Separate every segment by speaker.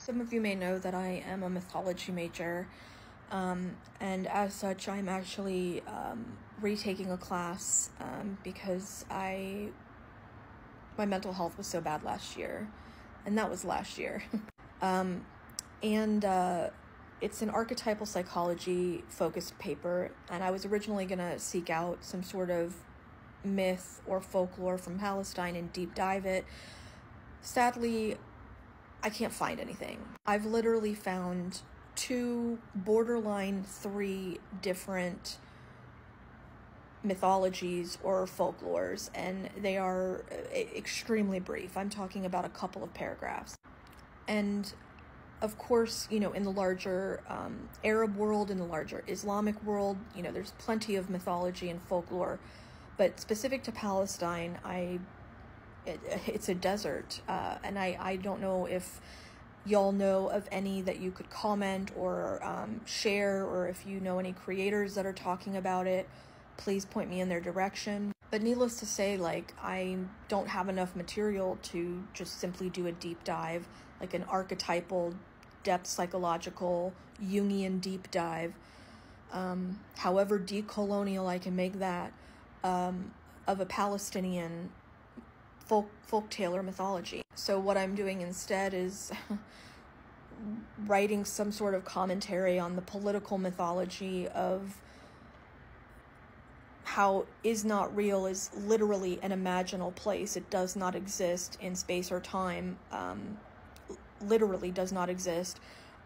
Speaker 1: Some of you may know that I am a mythology major, and as such, I'm actually retaking a class because my mental health was so bad last year, and that was last year. It's an archetypal psychology focused paper, and I was originally going to seek out some sort of myth or folklore from Palestine and deep dive it. Sadly, I can't find anything. I've literally found 2, borderline 3 different mythologies or folklores, and they are extremely brief. I'm talking about a couple of paragraphs. And of course, you know, in the larger Arab world, in the larger Islamic world, you know, there's plenty of mythology and folklore, but specific to Palestine, it's a desert, and I don't know if y'all know of any that you could comment or share, or if you know any creators that are talking about it, please point me in their direction. But needless to say, like, I don't have enough material to just simply do a deep dive, like an archetypal, depth psychological, Jungian deep dive, however decolonial I can make that, of a Palestinian folktale or mythology. So what I'm doing instead is writing some sort of commentary on the political mythology of how is not real is literally an imaginal place. It does not exist in space or time, literally does not exist,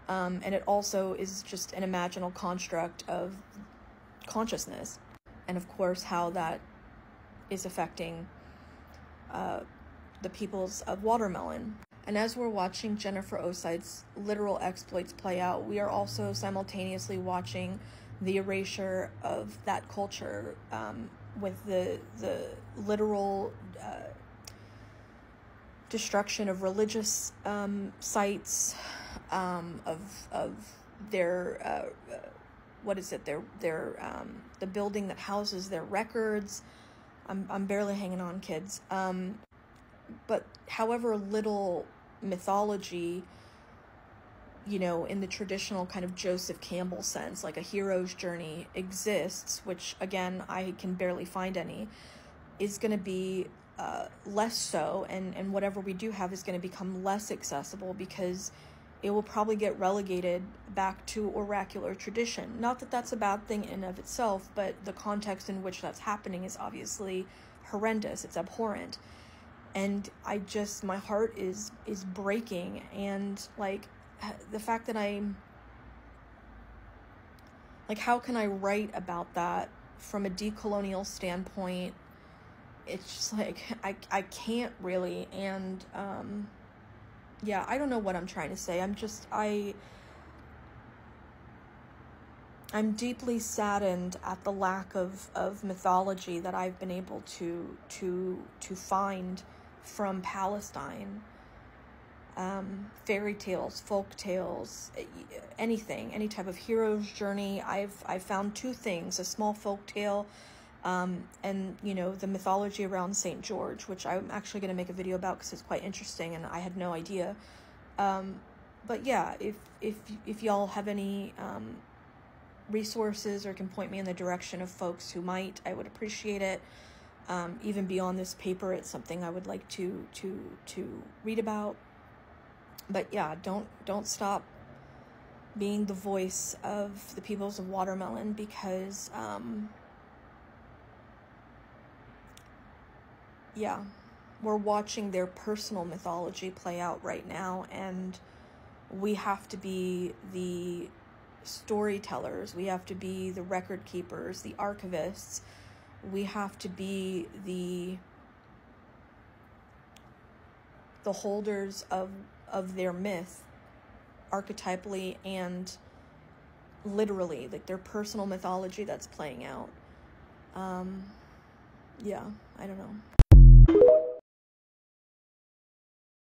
Speaker 1: and it also is just an imaginal construct of consciousness, and of course how that is affecting the peoples of Watermelon. And as we're watching Jennifer Oside's literal exploits play out, we are also simultaneously watching the erasure of that culture, with the literal destruction of religious sites, of their what is it? Their the building that houses their records. I'm barely hanging on, kids. But however little mythology, you know, in the traditional kind of Joseph Campbell sense, like a hero's journey exists, which again, I can barely find any, is going to be less so, and whatever we do have is going to become less accessible because it will probably get relegated back to oracular tradition. Not that that's a bad thing in and of itself, but the context in which that's happening is obviously horrendous. It's abhorrent. And my heart is breaking, and like the fact that how can I write about that from a decolonial standpoint? It's just like, I can't really, and yeah, I don't know what I'm trying to say. I'm deeply saddened at the lack of mythology that I've been able to find from Palestine. Fairy tales, folk tales, anything, any type of hero's journey. I've found 2 things: a small folk tale, and you know, the mythology around St. George, which I'm actually going to make a video about because it's quite interesting and I had no idea. But yeah, if y'all have any resources or can point me in the direction of folks who might, I would appreciate it. Even beyond this paper, it's something I would like to read about. But yeah, don't stop being the voice of the peoples of Watermelon, because yeah, we're watching their personal mythology play out right now, and we have to be the storytellers, we have to be the record keepers, the archivists, we have to be the holders of their myth, archetypally and literally, like their personal mythology that's playing out. Yeah, I don't know.